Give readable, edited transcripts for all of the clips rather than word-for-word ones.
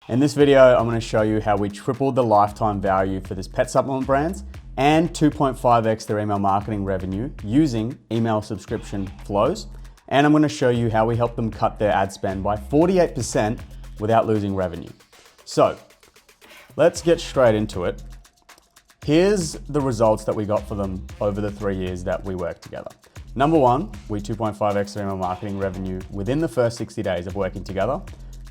In this video, I'm going to show you how we tripled the lifetime value for this pet supplement brands and 2.5x their email marketing revenue using email subscription flows. And I'm going to show you how we help them cut their ad spend by 48% without losing revenue. So let's get straight into it. Here's the results that we got for them over the 3 years that we worked together. Number one, we 2.5x their email marketing revenue within the first 60 days of working together.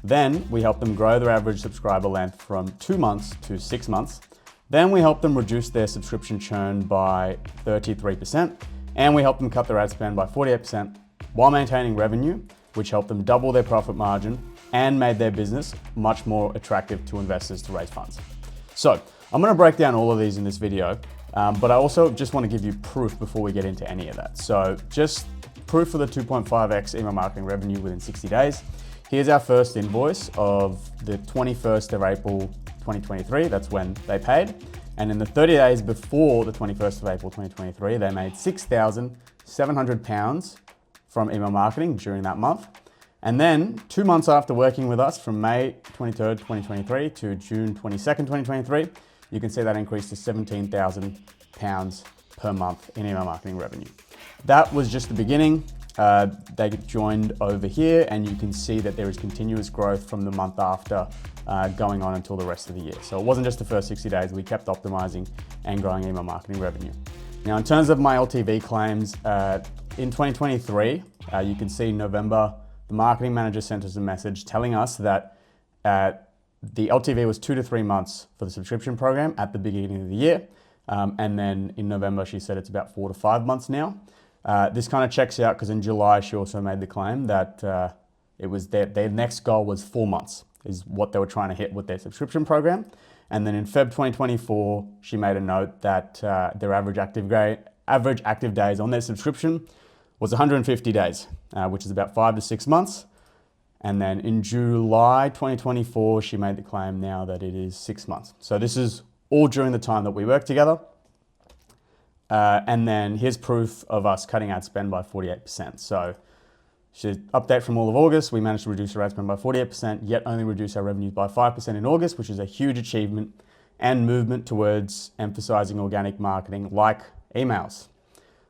Then we help them grow their average subscriber length from 2 months to 6 months. Then we help them reduce their subscription churn by 33%. And we help them cut their ad spend by 48% while maintaining revenue, which helped them double their profit margin and made their business much more attractive to investors to raise funds. So I'm going to break down all of these in this video, but I also just want to give you proof before we get into any of that. So just proof for the 2.5x email marketing revenue within 60 days. Here's our first invoice of the 21st of April, 2023. That's when they paid. And in the 30 days before the 21st of April, 2023, they made £6,700 from email marketing during that month. And then 2 months after working with us from May 23rd, 2023 to June 22nd, 2023, you can see that increased to £17,000 per month in email marketing revenue. That was just the beginning. They joined over here and you can see that there is continuous growth from the month after going on until the rest of the year. So it wasn't just the first 60 days, we kept optimizing and growing email marketing revenue. Now in terms of my LTV claims, in 2023, you can see in November, the marketing manager sent us a message telling us that the LTV was 2 to 3 months for the subscription program at the beginning of the year. And then in November, she said it's about 4 to 5 months now. This kind of checks out because in July, she also made the claim that it was their next goal was 4 months is what they were trying to hit with their subscription program. And then in Feb 2024, she made a note that their average active days on their subscription was 150 days, which is about 5 to 6 months. And then in July 2024, she made the claim now that it is 6 months. So this is all during the time that we worked together. And then here's proof of us cutting ad spend by 48%. So update from all of August, we managed to reduce our ad spend by 48%, yet only reduce our revenues by 5% in August, which is a huge achievement and movement towards emphasizing organic marketing like emails.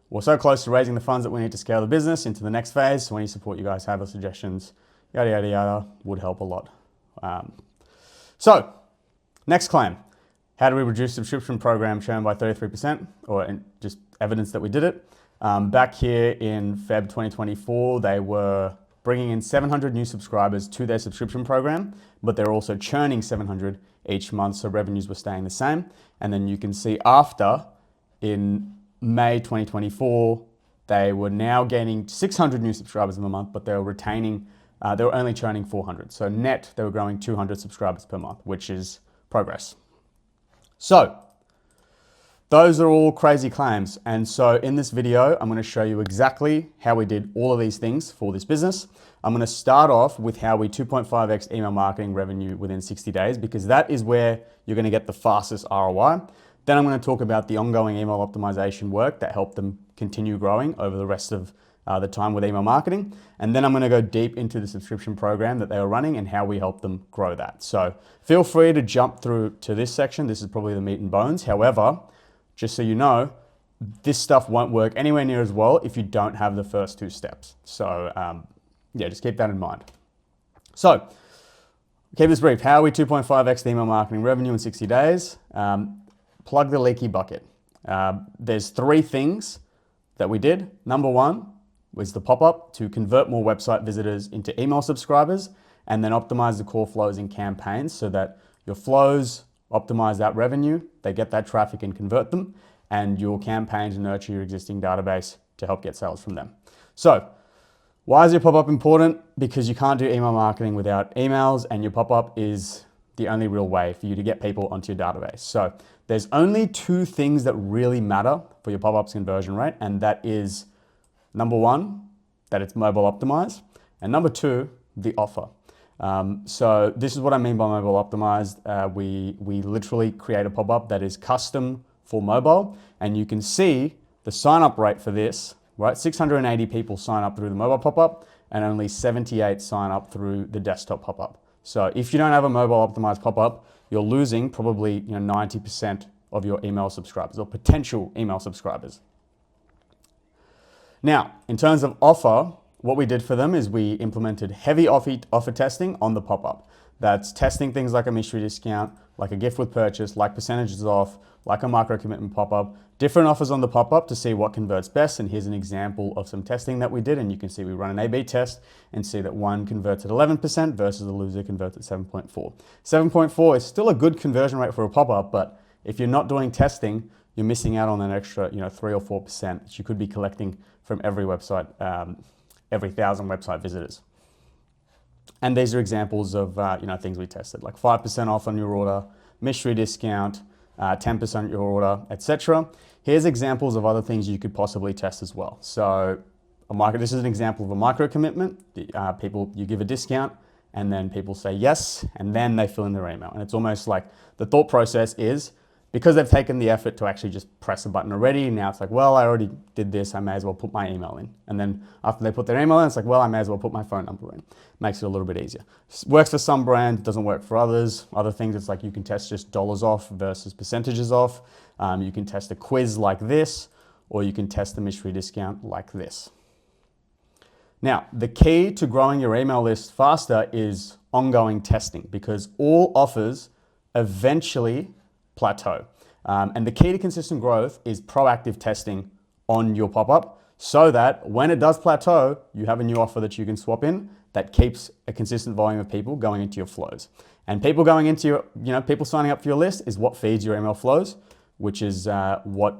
We're so close to raising the funds that we need to scale the business into the next phase. So any support you guys have or suggestions, yada, yada, yada, would help a lot. So next claim. How do we reduce subscription program churn by 33%? Or just evidence that we did it. Back here in Feb 2024, they were bringing in 700 new subscribers to their subscription program, but they're also churning 700 each month, so revenues were staying the same. And then you can see after, in May 2024, they were now gaining 600 new subscribers in the month, but they were only churning 400. So net, they were growing 200 subscribers per month, which is progress. So those are all crazy claims. And so in this video, I'm going to show you exactly how we did all of these things for this business. I'm going to start off with how we 2.5x email marketing revenue within 60 days, because that is where you're going to get the fastest ROI. Then I'm going to talk about the ongoing email optimization work that helped them continue growing over the rest of the time with email marketing. And then I'm going to go deep into the subscription program that they were running and how we helped them grow that. So feel free to jump through to this section. This is probably the meat and bones. However, just so you know, this stuff won't work anywhere near as well if you don't have the first 2 steps. So yeah, just keep that in mind. So keep this brief. How are we 2.5x the email marketing revenue in 60 days? Plug the leaky bucket. There's 3 things that we did. Number 1 was the pop-up to convert more website visitors into email subscribers, and then optimize the core flows and campaigns so that your flows optimize that revenue, they get that traffic and convert them, and your campaigns nurture your existing database to help get sales from them. So why is your pop-up important? Because you can't do email marketing without emails, and your pop-up is the only real way for you to get people onto your database. So there's only 2 things that really matter for your pop-up's conversion rate, and that is number 1, that it's mobile optimized, and number 2, the offer. So this is what I mean by mobile optimized. We literally create a pop-up that is custom for mobile, and you can see the sign-up rate for this, right? 680 people sign up through the mobile pop-up, and only 78 sign up through the desktop pop-up. So if you don't have a mobile optimized pop-up, you're losing probably 90% of your email subscribers or potential email subscribers. Now, in terms of offer, what we did for them is we implemented heavy offer testing on the pop-up. That's testing things like a mystery discount, like a gift with purchase, like percentages off, like a micro commitment pop-up, different offers on the pop-up to see what converts best. And here's an example of some testing that we did. And you can see we run an A/B test and see that one converts at 11% versus the loser converts at 7.4. 7.4 is still a good conversion rate for a pop-up, but if you're not doing testing, you're missing out on an extra 3 or 4% that you could be collecting from every website, every 1,000 website visitors. And these are examples of things we tested, like 5% off on your order, mystery discount, 10% on your order, etc. Here's examples of other things you could possibly test as well. So this is an example of a micro commitment. You give a discount and then people say yes, and then they fill in their email. And it's almost like the thought process is, because they've taken the effort to actually just press a button already, now it's like, well, I already did this, I may as well put my email in. And then after they put their email in, it's like, well, I may as well put my phone number in. Makes it a little bit easier. Works for some brands, doesn't work for others. Other things, it's like you can test just dollars off versus percentages off. You can test a quiz like this, or you can test the mystery discount like this. Now, the key to growing your email list faster is ongoing testing, because all offers eventually plateau. And the key to consistent growth is proactive testing on your pop-up so that when it does plateau, you have a new offer that you can swap in that keeps a consistent volume of people going into your flows. And people going into people signing up for your list is what feeds your email flows, which is what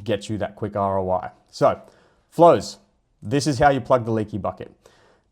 gets you that quick ROI. So flows, this is how you plug the leaky bucket.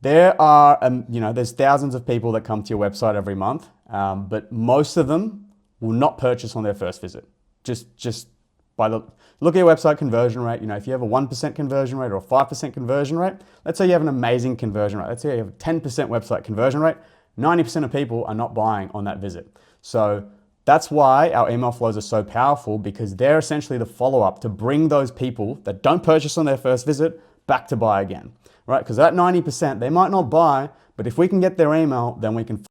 There are, there's thousands of people that come to your website every month, but most of them will not purchase on their first visit. Just by look at your website conversion rate. If you have a 1% conversion rate or a 5% conversion rate, let's say you have an amazing conversion rate. Let's say you have a 10% website conversion rate, 90% of people are not buying on that visit. So that's why our email flows are so powerful, because they're essentially the follow-up to bring those people that don't purchase on their first visit back to buy again, right? Because that 90%, they might not buy, but if we can get their email, then we can.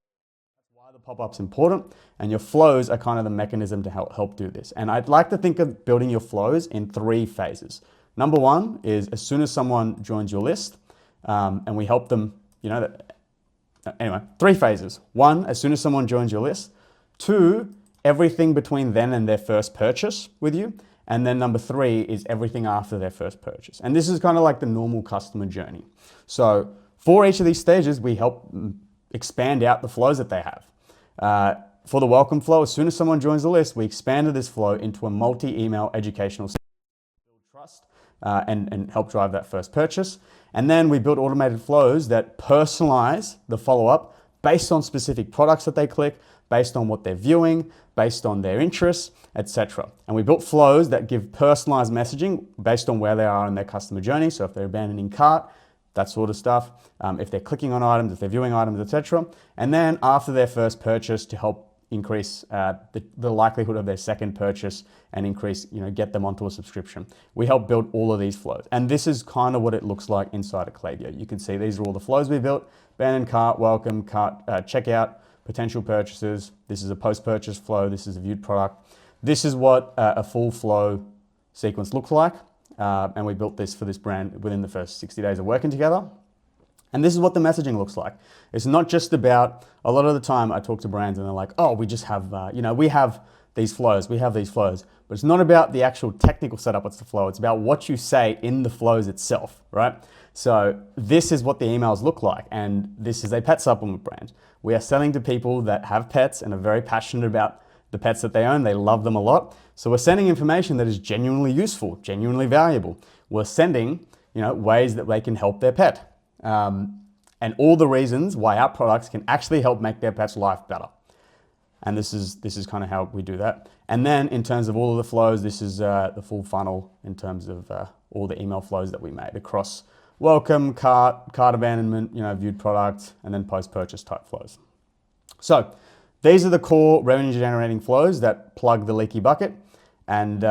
Pop-up's important, and your flows are kind of the mechanism to help do this. And I'd like to think of building your flows in 3 phases. Number 1 is as soon as someone joins your list, and we help them, anyway, 3 phases. 1, as soon as someone joins your list. 2, everything between then and their first purchase with you. And then number 3 is everything after their first purchase. And this is kind of like the normal customer journey. So for each of these stages, we help expand out the flows that they have. For the welcome flow, as soon as someone joins the list, we expanded this flow into a multi-email educational system to build trust and help drive that first purchase. And then we built automated flows that personalize the follow-up based on specific products that they click, based on what they're viewing, based on their interests, etc. And we built flows that give personalized messaging based on where they are in their customer journey. So if they're abandoning cart, that sort of stuff. If they're clicking on items, if they're viewing items, etc. And then after their first purchase, to help increase the likelihood of their second purchase and increase, get them onto a subscription. We help build all of these flows. And this is kind of what it looks like inside of Klaviyo. You can see these are all the flows we built: abandoned cart, welcome, cart, checkout, potential purchases. This is a post-purchase flow. This is a viewed product. This is what a full flow sequence looks like. And we built this for this brand within the first 60 days of working together. And this is what the messaging looks like. It's not just about, a lot of the time I talk to brands and they're like, oh, we just have, we have these flows, But it's not about the actual technical setup, it's the flow. It's about what you say in the flows itself, right? So this is what the emails look like. And this is a pet supplement brand. We are selling to people that have pets and are very passionate about the pets that they own. They love them a lot. So we're sending information that is genuinely useful, genuinely valuable. We're sending, ways that they can help their pet. And all the reasons why our products can actually help make their pet's life better. And this is kind of how we do that. And then in terms of all of the flows, this is the full funnel in terms of all the email flows that we made across welcome, cart abandonment, viewed product, and then post-purchase type flows. So these are the core revenue generating flows that plug the leaky bucket. And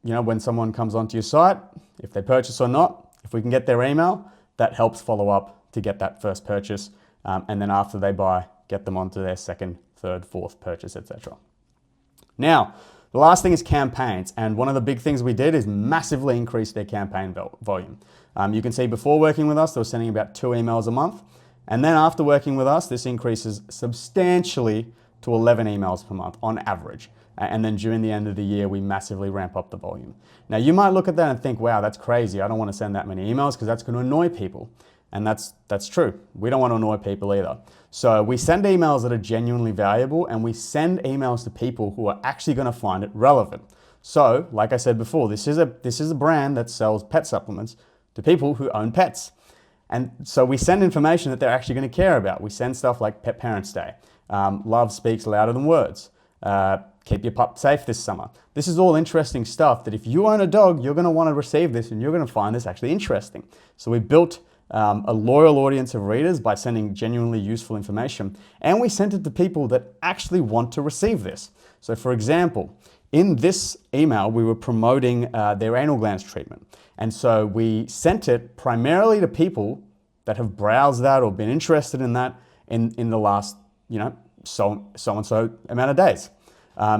when someone comes onto your site, if they purchase or not, if we can get their email, that helps follow up to get that first purchase. And then after they buy, get them onto their second, third, fourth purchase, etc. Now, the last thing is campaigns. And one of the big things we did is massively increase their campaign volume. You can see before working with us, they were sending about 2 emails a month. And then after working with us, this increases substantially to 11 emails per month on average. And then during the end of the year, we massively ramp up the volume. Now, you might look at that and think, wow, that's crazy. I don't want to send that many emails because that's going to annoy people. And that's true. We don't want to annoy people either. So we send emails that are genuinely valuable, and we send emails to people who are actually going to find it relevant. So, like I said before, this is a brand that sells pet supplements to people who own pets. And so we send information that they're actually going to care about. We send stuff like Pet Parents Day, love speaks louder than words, keep your pup safe this summer. This is all interesting stuff that if you own a dog, you're going to want to receive this and you're going to find this actually interesting. So we built a loyal audience of readers by sending genuinely useful information, and we sent it to people that actually want to receive this. So for example, in this email, we were promoting their anal glands treatment. And so we sent it primarily to people that have browsed that or been interested in that in the last, so and so amount of days.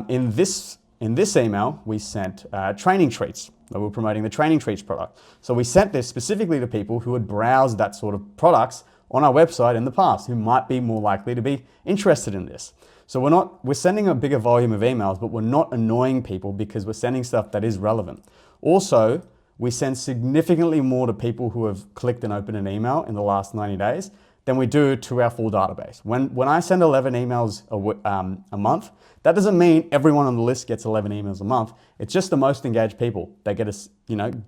In this email, we sent training treats. We were promoting the training treats product. So we sent this specifically to people who had browsed that sort of products on our website in the past, who might be more likely to be interested in this. So we're sending a bigger volume of emails, but we're not annoying people because we're sending stuff that is relevant. Also, we send significantly more to people who have clicked and opened an email in the last 90 days than we do to our full database. When I send 11 emails a month, that doesn't mean everyone on the list gets 11 emails a month. It's just the most engaged people that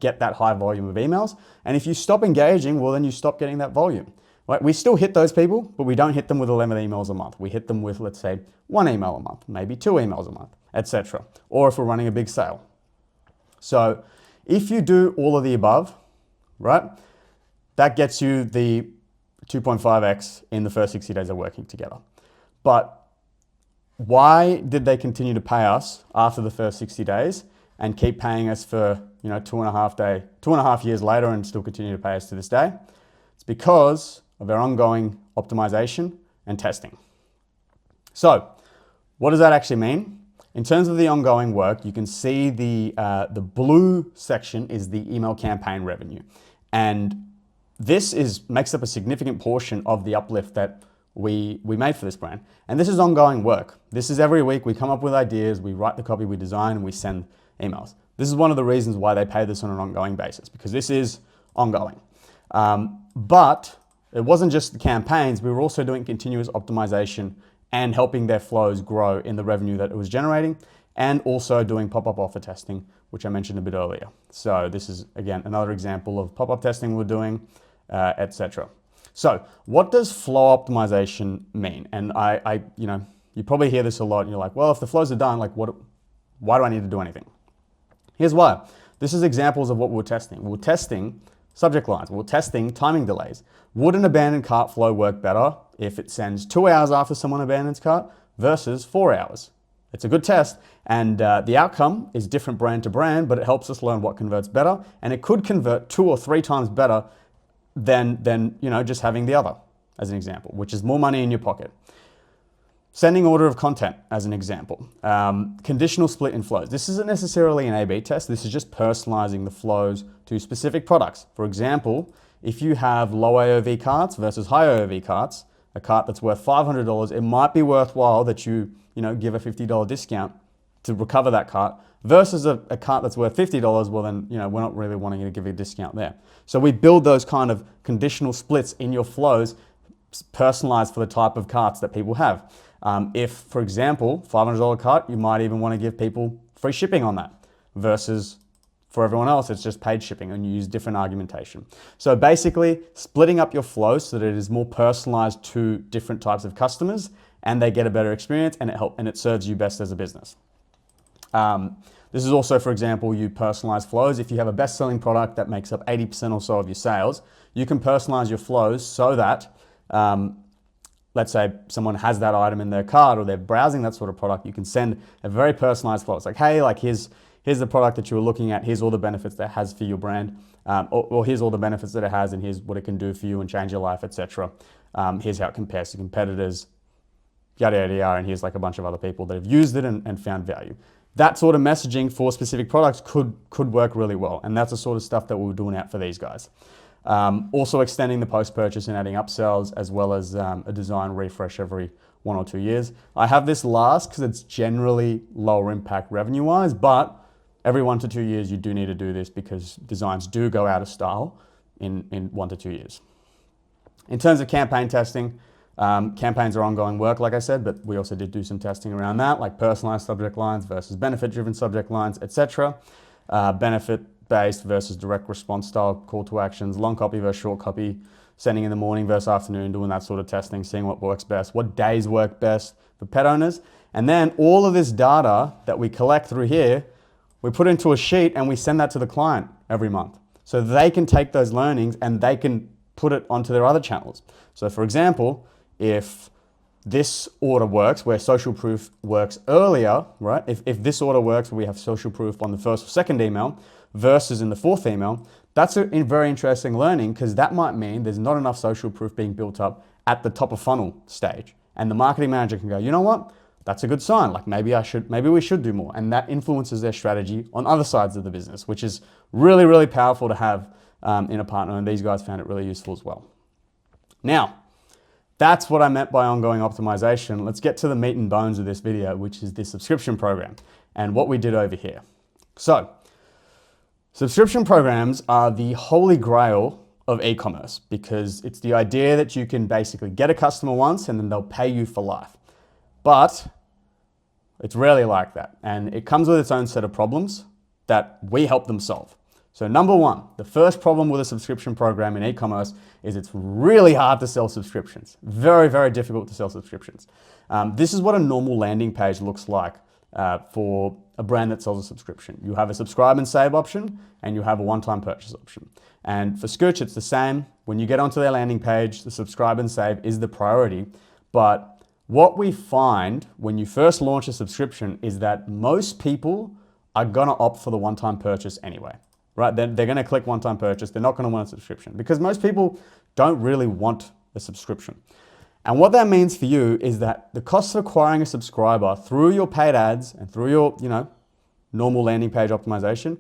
get that high volume of emails. And if you stop engaging, well, then you stop getting that volume. Right? We still hit those people, but we don't hit them with 11 emails a month. We hit them with, let's say, 1 email a month, maybe 2 emails a month, etc. Or if we're running a big sale. So if you do all of the above, right, that gets you the 2.5x in the first 60 days of working together. But why did they continue to pay us after the first 60 days and keep paying us for 2.5 years later and still continue to pay us to this day? It's because of our ongoing optimization and testing. So what does that actually mean? In terms of the ongoing work, you can see the blue section is the email campaign revenue. And this makes up a significant portion of the uplift that we made for this brand. And this is ongoing work. This is every week we come up with ideas, we write the copy, we design, and we send emails. This is one of the reasons why they pay this on an ongoing basis, because this is ongoing. But it wasn't just the campaigns, we were also doing continuous optimization and helping their flows grow in the revenue that it was generating, and also doing pop-up offer testing, which I mentioned a bit earlier. So this is, again, another example of pop-up testing we're doing, etc. So what does flow optimization mean? And you probably hear this a lot and you're like, well, if the flows are done, why do I need to do anything? Here's why. This is examples of what we're testing. We're testing subject lines. We're testing timing delays. Would an abandoned cart flow work better if it sends 2 hours after someone abandons cart versus 4 hours? It's a good test, and the outcome is different brand to brand, but it helps us learn what converts better, and it could convert 2 or 3 times better than just having the other, as an example, which is more money in your pocket. Sending order of content, as an example. Conditional split in flows. This isn't necessarily an A/B test. This is just personalizing the flows to specific products. For example, if you have low AOV carts versus high AOV carts, a cart that's worth $500, it might be worthwhile that you give a $50 discount to recover that cart versus a cart that's worth $50. Well, then, we're not really wanting to give you a discount there. So we build those kind of conditional splits in your flows, personalized for the type of carts that people have. If, for example, $500 cart, you might even want to give people free shipping on that versus for everyone else, it's just paid shipping, and you use different argumentation. So basically, splitting up your flow so that it is more personalized to different types of customers and they get a better experience, and it serves you best as a business. This is also, for example, you personalize flows. If you have a best-selling product that makes up 80% or so of your sales, you can personalize your flows so that, let's say someone has that item in their cart or they're browsing that sort of product, you can send a very personalized flow. It's like, hey, here's the product that you were looking at, here's all the benefits that it has for your brand, or here's all the benefits that it has, and here's what it can do for you and change your life, etc. Here's how it compares to competitors, yada, yada, yada, and here's like a bunch of other people that have used it and found value. That sort of messaging for specific products could work really well. And that's the sort of stuff that we were doing out for these guys. Also extending the post-purchase and adding upsells, as well as a design refresh every 1 or 2 years. I have this last because it's generally lower impact revenue-wise, but every 1 to 2 years you do need to do this because designs do go out of style in 1 to 2 years. In terms of campaign testing, campaigns are ongoing work, like I said, but we also did do some testing around that, like personalized subject lines versus benefit-driven subject lines, etc. Benefit-based versus direct response style call to actions, long copy versus short copy, sending in the morning versus afternoon, doing that sort of testing, seeing what works best, what days work best for pet owners. And then all of this data that we collect through here, we put into a sheet and we send that to the client every month. So they can take those learnings and they can put it onto their other channels. So for example, if this order works where social proof works earlier, right? If this order works where we have social proof on the first or second email versus in the fourth email, that's a very interesting learning because that might mean there's not enough social proof being built up at the top of funnel stage. And the marketing manager can go, you know what? That's a good sign. Like maybe we should do more. And that influences their strategy on other sides of the business, which is really, really powerful to have in a partner. And these guys found it really useful as well. Now, that's what I meant by ongoing optimization. Let's get to the meat and bones of this video, which is this subscription program and what we did over here. So, subscription programs are the holy grail of e-commerce because it's the idea that you can basically get a customer once and then they'll pay you for life. But it's rarely like that. And it comes with its own set of problems that we help them solve. So number one, the first problem with a subscription program in e-commerce is it's really hard to sell subscriptions. Very, very difficult to sell subscriptions. This is what a normal landing page looks like for a brand that sells a subscription. You have a subscribe and save option and you have a one-time purchase option. And for Scooch, it's the same. When you get onto their landing page, the subscribe and save is the priority. But what we find when you first launch a subscription is that most people are gonna opt for the one-time purchase anyway. Right? They're going to click one-time purchase. They're not going to want a subscription because most people don't really want a subscription. And what that means for you is that the cost of acquiring a subscriber through your paid ads and through your, normal landing page optimization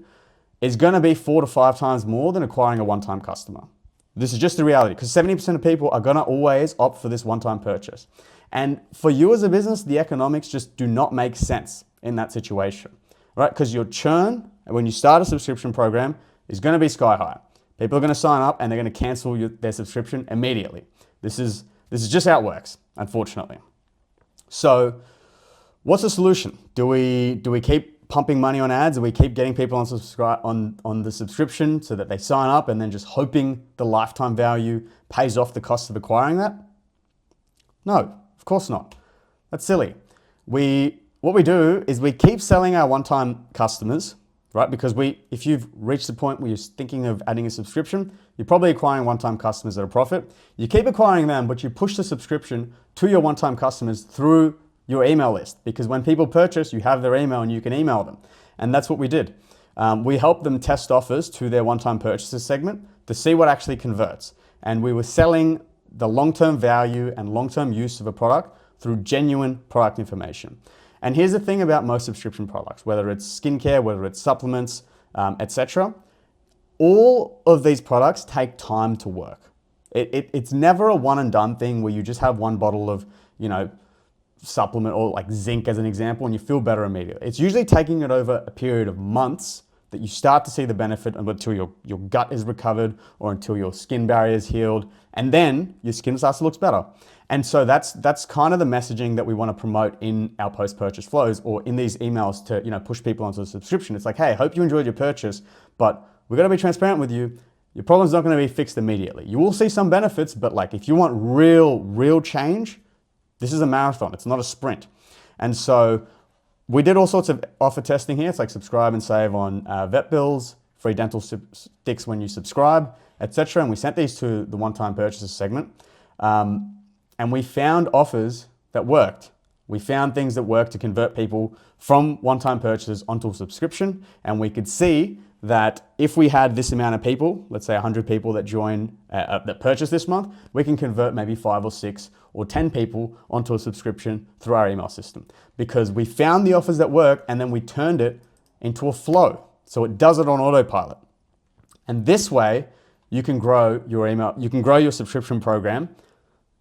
is going to be 4 to 5 times more than acquiring a one-time customer. This is just the reality because 70% of people are going to always opt for this one-time purchase. And for you as a business, the economics just do not make sense in that situation, right? Because your churn when you start a subscription program is going to be sky high. People are going to sign up and they're going to cancel their subscription immediately. This is just how it works, unfortunately. So what's the solution? Do we keep pumping money on ads? Do we keep getting people on the subscription so that they sign up and then just hoping the lifetime value pays off the cost of acquiring that? No, of course not. That's silly. What we do is we keep selling our one-time customers, right? Because if you've reached the point where you're thinking of adding a subscription, you're probably acquiring one-time customers at a profit. You keep acquiring them, but you push the subscription to your one-time customers through your email list. Because when people purchase, you have their email and you can email them. And that's what we did. We helped them test offers to their one-time purchases segment to see what actually converts. And we were selling the long-term value and long-term use of a product through genuine product information. And here's the thing about most subscription products, whether it's skincare, whether it's supplements, etc. All of these products take time to work. It's never a one and done thing where you just have one bottle of, supplement or like zinc as an example and you feel better immediately. It's usually taking it over a period of months that you start to see the benefit until your gut is recovered or until your skin barrier is healed, and then your skin starts to look better. And so that's kind of the messaging that we want to promote in our post-purchase flows or in these emails to push people onto the subscription. It's like, hey, I hope you enjoyed your purchase, but we're going to be transparent with you. Your problem's not going to be fixed immediately. You will see some benefits, but like if you want real change, this is a marathon. It's not a sprint. And so we did all sorts of offer testing here. It's like subscribe and save on vet bills, free dental sticks when you subscribe, etc. And we sent these to the one-time purchases segment. And we found offers that worked. We found things that worked to convert people from one-time purchases onto a subscription. And we could see that if we had this amount of people, let's say 100 people that join, that purchase this month, we can convert maybe 5 or 6 or 10 people onto a subscription through our email system, because we found the offers that work and then we turned it into a flow. So it does it on autopilot. And this way you can grow your email, you can grow your subscription program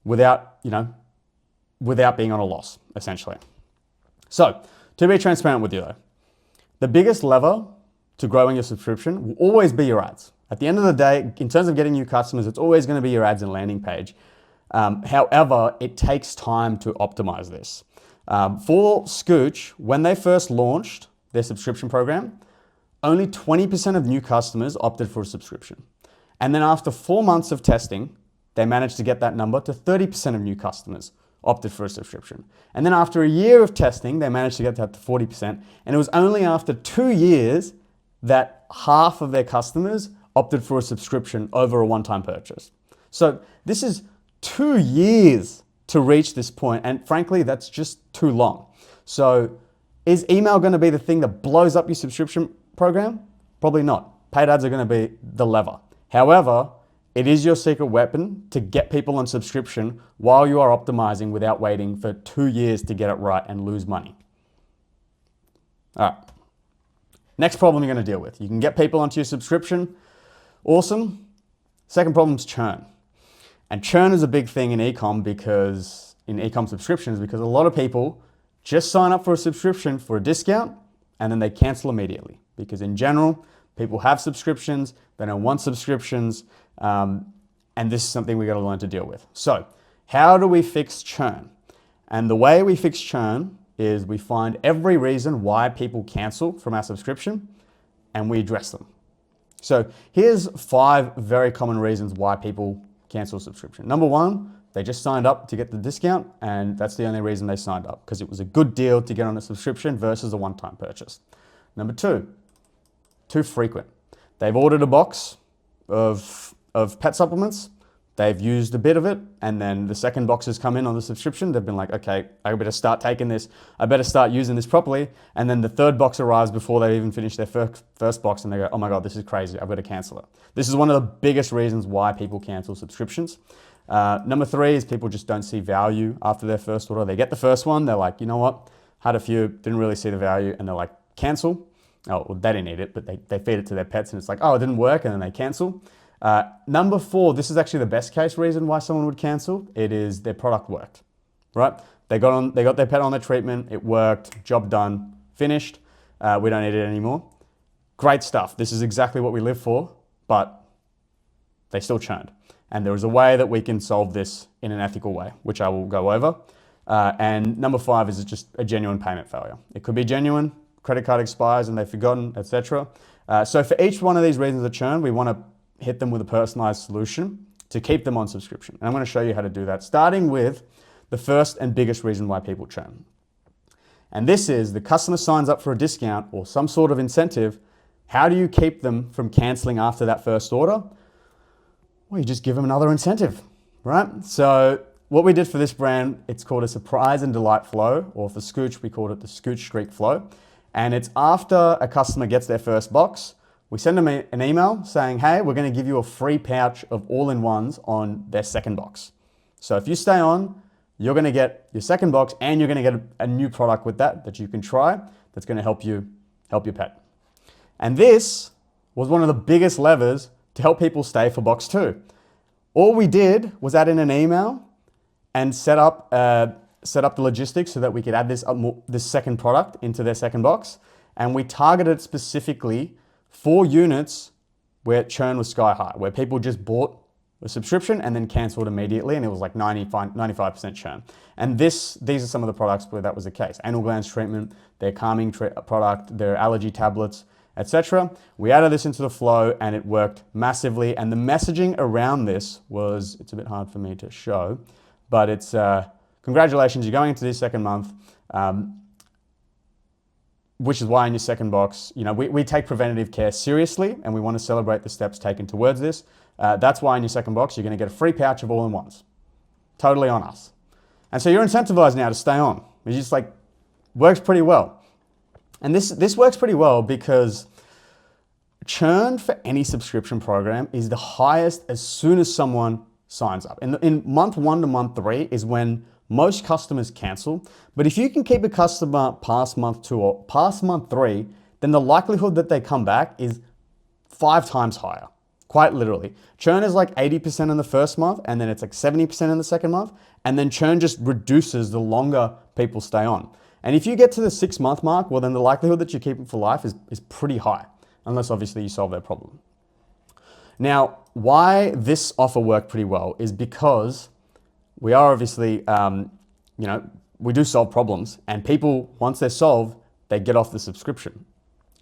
without being on a loss, essentially. So to be transparent with you though, the biggest lever to growing your subscription will always be your ads. At the end of the day, in terms of getting new customers, it's always going to be your ads and landing page. However, it takes time to optimize this. For Scooch, when they first launched their subscription program, only 20% of new customers opted for a subscription. And then after 4 months of testing, they managed to get that number to 30% of new customers opted for a subscription. And then after a year of testing, they managed to get that to 40%. And it was only after 2 years that half of their customers opted for a subscription over a one-time purchase. So this is 2 years to reach this point, and frankly, that's just too long. So is email going to be the thing that blows up your subscription program? Probably not. Paid ads are going to be the lever. However, it is your secret weapon to get people on subscription while you are optimizing without waiting for 2 years to get it right and lose money. All right. Next problem you're going to deal with. You can get people onto your subscription. Awesome. Second problem is churn. And churn is a big thing in e-com subscriptions, because a lot of people just sign up for a subscription for a discount and then they cancel immediately. Because in general, people have subscriptions, they don't want subscriptions, and this is something we got to learn to deal with. So how do we fix churn? And the way we fix churn is we find every reason why people cancel from our subscription and we address them. So here's 5 very common reasons why people cancel a subscription. Number 1, they just signed up to get the discount, and that's the only reason they signed up, because it was a good deal to get on a subscription versus a one-time purchase. Number 2, too frequent. They've ordered a box of pet supplements, they've used a bit of it, and then the second box has come in on the subscription. They've been like, okay, I better start taking this. I better start using this properly. And then the third box arrives before they even finish their first box, and they go, oh my God, this is crazy. I've got to cancel it. This is one of the biggest reasons why people cancel subscriptions. Number 3 is people just don't see value after their first order. They get the first one. They're like, you know what? Had a few, didn't really see the value. And they're like, cancel. Oh, well, they didn't eat it, but they feed it to their pets, and it's like, oh, it didn't work. And then they cancel. Number 4, this is actually the best case reason why someone would cancel. It is their product worked, right? They got their pet on their treatment, it worked, job done, finished. We don't need it anymore. Great stuff. This is exactly what we live for, but they still churned. And there is a way that we can solve this in an ethical way, which I will go over. And number 5 is just a genuine payment failure. It could be genuine, credit card expires and they've forgotten, etc. So for each one of these reasons of churn, we want to hit them with a personalized solution to keep them on subscription. And I'm going to show you how to do that, starting with the first and biggest reason why people churn. And this is the customer signs up for a discount or some sort of incentive. How do you keep them from canceling after that first order? Well, you just give them another incentive, right? So what we did for this brand, it's called a surprise and delight flow, or for Scooch, we called it the Scooch Streak flow. And it's after a customer gets their first box, we send them an email saying, hey, we're going to give you a free pouch of all-in-ones on their second box. So if you stay on, you're going to get your second box and you're going to get a new product with that you can try that's going to help your pet. And this was one of the biggest levers to help people stay for box 2. All we did was add in an email and set up the logistics so that we could add this second product into their second box. And we targeted specifically 4 units where churn was sky high, where people just bought a subscription and then canceled immediately, and it was like 95% churn. And these are some of the products where that was the case. Anal glands treatment, their calming product, their allergy tablets, etc. We added this into the flow and it worked massively. And the messaging around this was, it's a bit hard for me to show, but it's congratulations, you're going into this second month. Which is why in your second box, we take preventative care seriously and we want to celebrate the steps taken towards this. That's why in your second box, you're going to get a free pouch of all-in-ones. Totally on us. And so you're incentivized now to stay on. It just works pretty well. And this works pretty well because churn for any subscription program is the highest as soon as someone signs up. In month 1 to month 3 is when most customers cancel. But if you can keep a customer past month 2 or past month 3, then the likelihood that they come back is 5 times higher. Quite literally. Churn is like 80% in the first month, and then it's like 70% in the second month. And then churn just reduces the longer people stay on. And if you get to the 6-month mark, well, then the likelihood that you keep them for life is pretty high, unless obviously you solve their problem. Now, why this offer worked pretty well is because we are obviously, we do solve problems, and people, once they're solved, they get off the subscription.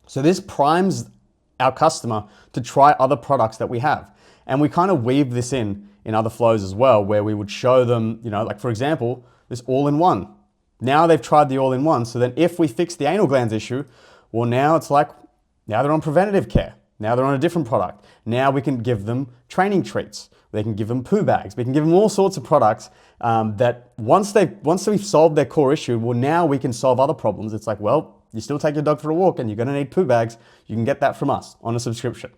So this primes our customer to try other products that we have. And we kind of weave this in other flows as well, where we would show them, like for example, this all-in-one. Now they've tried the all-in-one. So then if we fix the anal glands issue, well, now it's like, now they're on preventative care. Now they're on a different product. Now we can give them training treats. They can give them poo bags. We can give them all sorts of products that once we've solved their core issue, well, now we can solve other problems. It's like, well, you still take your dog for a walk and you're going to need poo bags. You can get that from us on a subscription.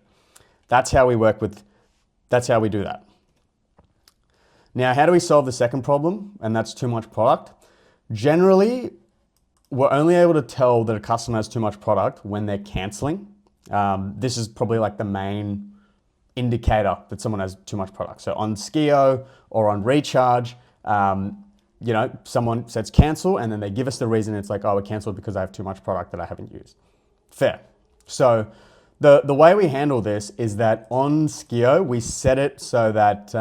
That's how we do that. Now, how do we solve the second problem? And that's too much product. Generally, we're only able to tell that a customer has too much product when they're canceling. This is probably like the main indicator that someone has too much product. So on Skio or on Recharge, someone says cancel and then they give us the reason. It's like, oh, we canceled because I have too much product that I haven't used. Fair. So the way we handle this is that on Skio, we set it so that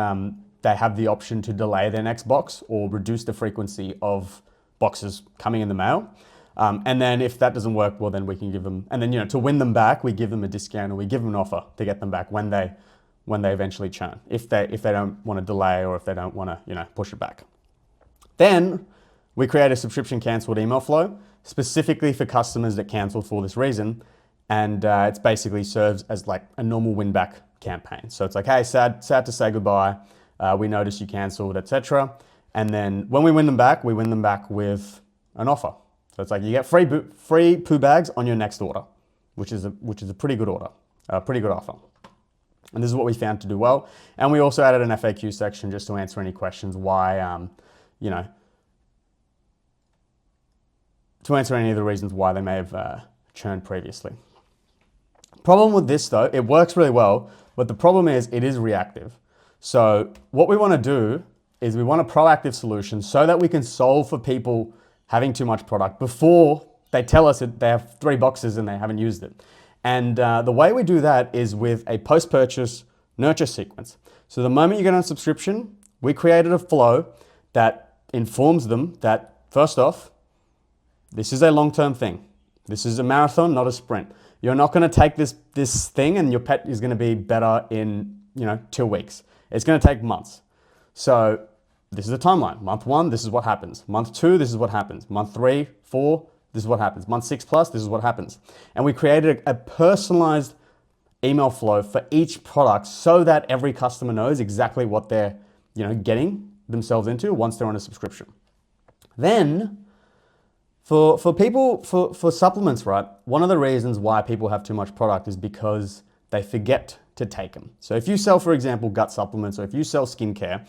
they have the option to delay their next box or reduce the frequency of boxes coming in the mail. And then if that doesn't work, well, then we can give them, and then, to win them back, we give them a discount or we give them an offer to get them back when they eventually churn, if they don't want to delay or if they don't want to, push it back. Then we create a subscription canceled email flow specifically for customers that canceled for this reason. And it basically serves as like a normal win back campaign. So it's like, hey, sad to say goodbye. We noticed you canceled, etc. And then when we win them back with an offer. So it's like you get free poo bags on your next order, which is a pretty good order, a pretty good offer. And this is what we found to do well. And we also added an FAQ section just to answer any questions why, to answer any of the reasons why they may have churned previously. Problem with this though, it works really well, but the problem is it is reactive. So what we want to do is we want a proactive solution so that we can solve for people having too much product before they tell us that they have 3 boxes and they haven't used it. And the way we do that is with a post-purchase nurture sequence. So the moment you get on a subscription, we created a flow that informs them that, first off, this is a long-term thing. This is a marathon, not a sprint. You're not going to take this thing and your pet is going to be better in 2 weeks. It's going to take months. So this is a timeline. Month 1, this is what happens. Month 2, this is what happens. Month 3, 4, this is what happens. Month 6+, this is what happens. And we created a personalized email flow for each product so that every customer knows exactly what they're getting themselves into once they're on a subscription. Then for supplements, right, one of the reasons why people have too much product is because they forget to take them. So if you sell, for example, gut supplements, or if you sell skincare,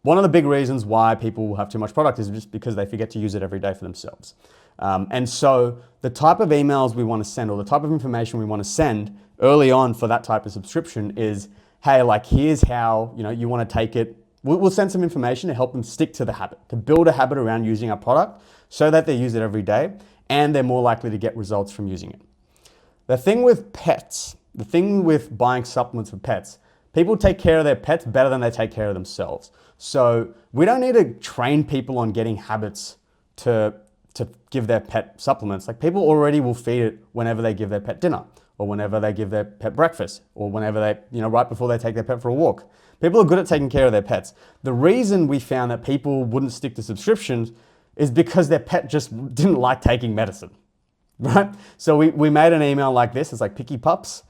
one of the big reasons why people have too much product is just because they forget to use it every day for themselves. And so the type of emails we want to send or the type of information we want to send early on for that type of subscription is, hey, like here's how you want to take it. We'll send some information to help them stick to the habit, to build a habit around using our product so that they use it every day and they're more likely to get results from using it. The thing with pets, the thing with buying supplements for pets, people take care of their pets better than they take care of themselves. So we don't need to train people on getting habits to give their pet supplements. Like people already will feed it whenever they give their pet dinner or whenever they give their pet breakfast or whenever they, right before they take their pet for a walk. People are good at taking care of their pets. The reason we found that people wouldn't stick to subscriptions is because their pet just didn't like taking medicine, right? So we made an email like this. It's like, Picky Pups,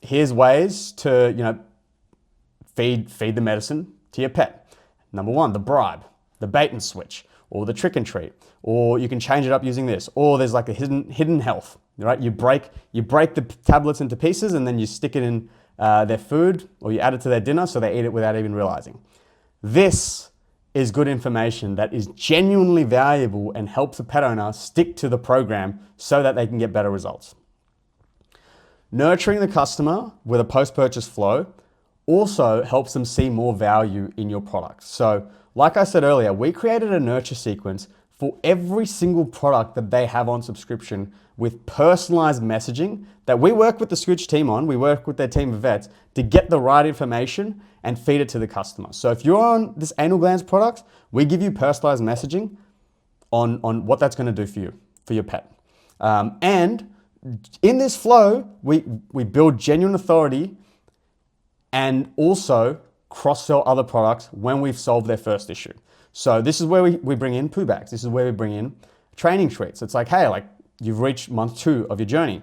here's ways to, feed the medicine to your pet. Number 1, the bribe, the bait and switch. or the trick and treat, or you can change it up using this, or there's like a hidden health, right? You break the tablets into pieces and then you stick it in their food, or you add it to their dinner so they eat it without even realizing. This is good information that is genuinely valuable and helps the pet owner stick to the program so that they can get better results. Nurturing the customer with a post-purchase flow also helps them see more value in your product. So, like I said earlier, we created a nurture sequence for every single product that they have on subscription with personalized messaging that we work with the Scooch team on. We work with their team of vets to get the right information and feed it to the customer. So if you're on this anal glands product, we give you personalized messaging on what that's going to do for you, for your pet. And in this flow, we build genuine authority and also cross-sell other products when we've solved their first issue. So this is where we bring in poo bags. This is where we bring in training treats. It's like, hey, like you've reached month 2 of your journey.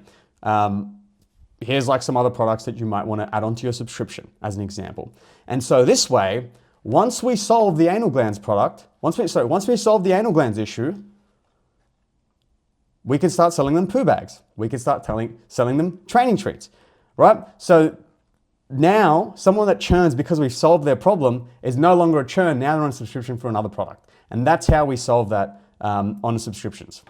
Here's like some other products that you might want to add onto your subscription as an example. And so this way, once we solve the anal glands product, once we solve the anal glands issue, we can start selling them poo bags. We can start selling them training treats, right? So now someone that churns because we've solved their problem is no longer a churn. Now they're on a subscription for another product. And that's how we solve that on subscriptions.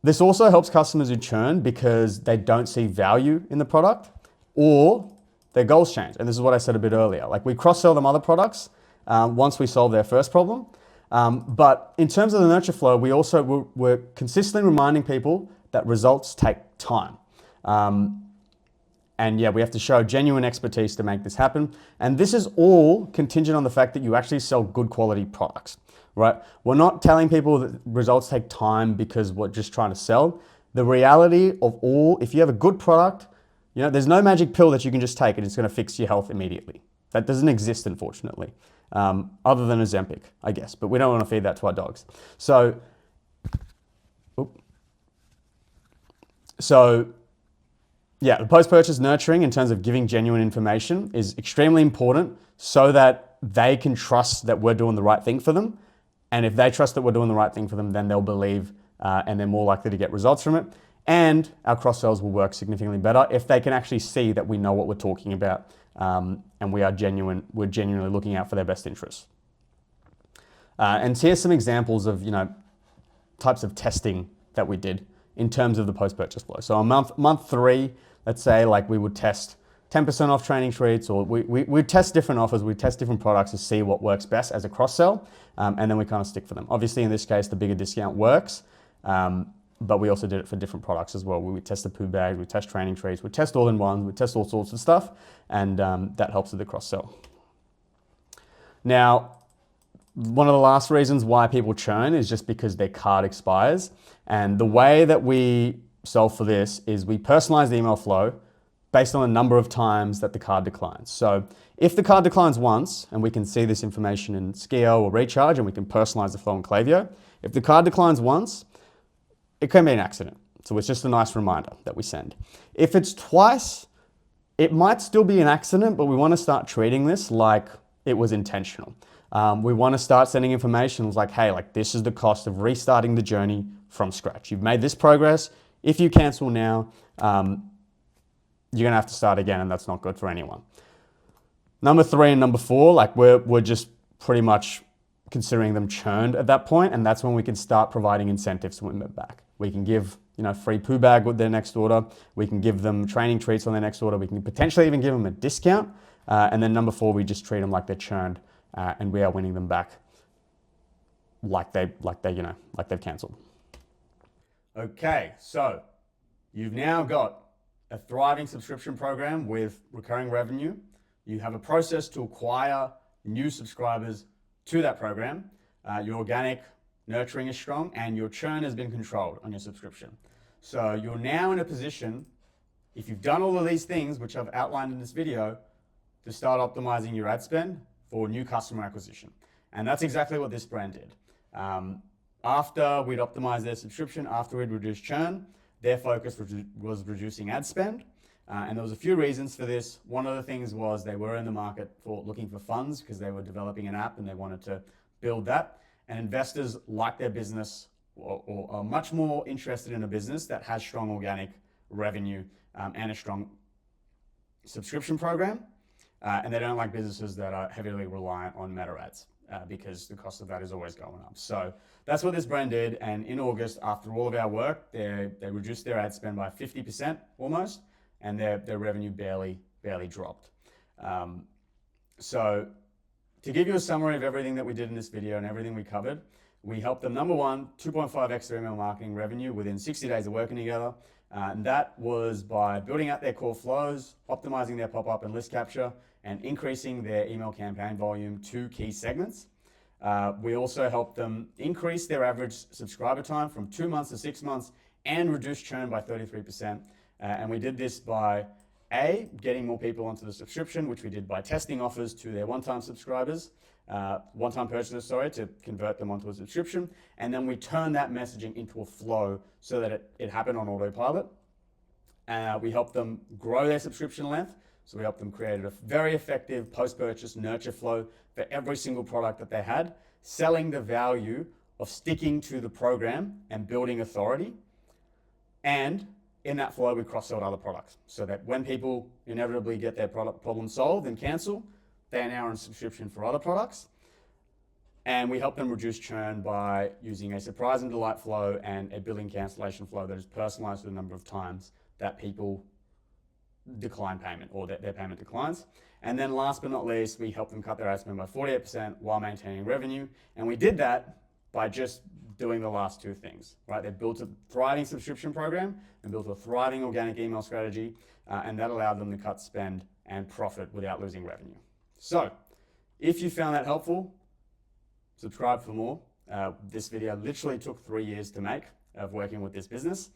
This also helps customers who churn because they don't see value in the product or their goals change. And this is what I said a bit earlier. Like we cross-sell them other products once we solve their first problem. But in terms of the nurture flow, we're consistently reminding people that results take time. And yeah, we have to show genuine expertise to make this happen. And this is all contingent on the fact that you actually sell good quality products, right? We're not telling people that results take time because we're just trying to sell. The reality of all, if you have a good product, you know, there's no magic pill that you can just take and it's going to fix your health immediately. That doesn't exist, unfortunately, other than Ozempic, I guess. But we don't want to feed that to our dogs. So yeah, the post-purchase nurturing in terms of giving genuine information is extremely important so that they can trust that we're doing the right thing for them. And if they trust that we're doing the right thing for them, then they'll believe and they're more likely to get results from it. And our cross-sells will work significantly better if they can actually see that we know what we're talking about and we're genuinely looking out for their best interests. And here's some examples of, you know, types of testing that we did in terms of the post-purchase flow. So on month 3, let's say like we would test 10% off training treats, or we test different offers, we test different products to see what works best as a cross-sell, and then we kind of stick for them. Obviously in this case, the bigger discount works, but we also did it for different products as well. We test the poo bag, we test training treats, we test all-in-ones, we test all sorts of stuff, and that helps with the cross-sell. Now, one of the last reasons why people churn is just because their card expires. And the way that we solve for this is we personalize the email flow based on the number of times that the card declines. So if the card declines once, and we can see this information in Skio or Recharge, and we can personalize the flow in Klaviyo, if the card declines once, it can be an accident. So it's just a nice reminder that we send. If it's twice, it might still be an accident, but we want to start treating this like it was intentional. We want to start sending information like, hey, like this is the cost of restarting the journey from scratch. You've made this progress. If you cancel now, you're going to have to start again, and that's not good for anyone. Number 3 and number 4, like we're just pretty much considering them churned at that point, and that's when we can start providing incentives to win them back. We can give, you know, free poo bag with their next order. We can give them training treats on their next order. We can potentially even give them a discount. And then number 4, we just treat them like they're churned. And we are winning them back like they've cancelled. Okay, so you've now got a thriving subscription program with recurring revenue. You have a process to acquire new subscribers to that program. Your organic nurturing is strong and your churn has been controlled on your subscription. So you're now in a position, if you've done all of these things, which I've outlined in this video, to start optimizing your ad spend for new customer acquisition. And that's exactly what this brand did. After we'd optimized their subscription, after we'd reduced churn, their focus was reducing ad spend. And there was a few reasons for this. One of the things was they were in the market for looking for funds because they were developing an app and they wanted to build that. And investors like their business or are much more interested in a business that has strong organic revenue and a strong subscription program. And they don't like businesses that are heavily reliant on meta ads because the cost of that is always going up. So that's what this brand did. And in August, after all of our work, they reduced their ad spend by 50% almost, and their revenue barely dropped. So to give you a summary of everything that we did in this video and everything we covered, we helped them, number one, 2.5x their email marketing revenue within 60 days of working together. And that was by building out their core flows, optimizing their pop-up and list capture, and increasing their email campaign volume to key segments. We also helped them increase their average subscriber time from 2 months to 6 months and reduce churn by 33%. And we did this by getting more people onto the subscription, which we did by testing offers to their one-time subscribers, one-time purchasers, to convert them onto a subscription. And then we turned that messaging into a flow so that it happened on autopilot. We helped them grow their subscription length. So we helped them create a very effective post-purchase nurture flow for every single product that they had, selling the value of sticking to the program and building authority. And in that flow, we cross-sold other products so that when people inevitably get their product problem solved and cancel, they are now on subscription for other products. And we help them reduce churn by using a surprise and delight flow and a billing cancellation flow that is personalized to the number of times that people decline payment or that their payment declines. And then last but not least, we help them cut their ad spend by 48% while maintaining revenue. And we did that by just doing the last two things, right? They built a thriving subscription program and built a thriving organic email strategy, and that allowed them to cut spend and profit without losing revenue. So if you found that helpful, subscribe for more. This video literally took 3 years to make of working with this business.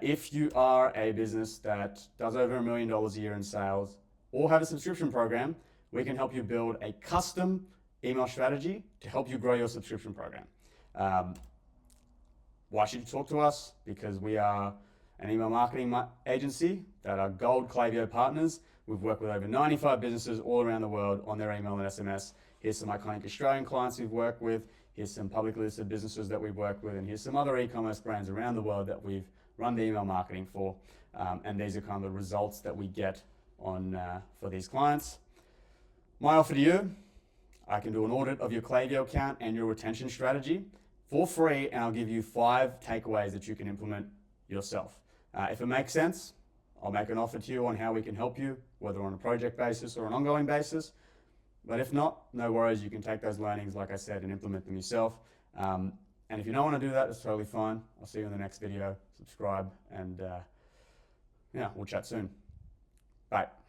If you are a business that does over $1 million a year in sales or have a subscription program, we can help you build a custom email strategy to help you grow your subscription program. Why should you talk to us? Because we are an email marketing agency that are gold Klaviyo partners. We've worked with over 95 businesses all around the world on their email and SMS. Here's some iconic Australian clients we've worked with. Here's some publicly listed businesses that we've worked with. And here's some other e-commerce brands around the world that we've run the email marketing for. And these are kind of the results that we get on for these clients. My offer to you, I can do an audit of your Klaviyo account and your retention strategy for free, and I'll give you 5 takeaways that you can implement yourself. If it makes sense, I'll make an offer to you on how we can help you, whether on a project basis or an ongoing basis. But if not, no worries, you can take those learnings, like I said, and implement them yourself. And if you don't want to do that, that's totally fine. I'll see you in the next video. Subscribe, and yeah, we'll chat soon. Bye.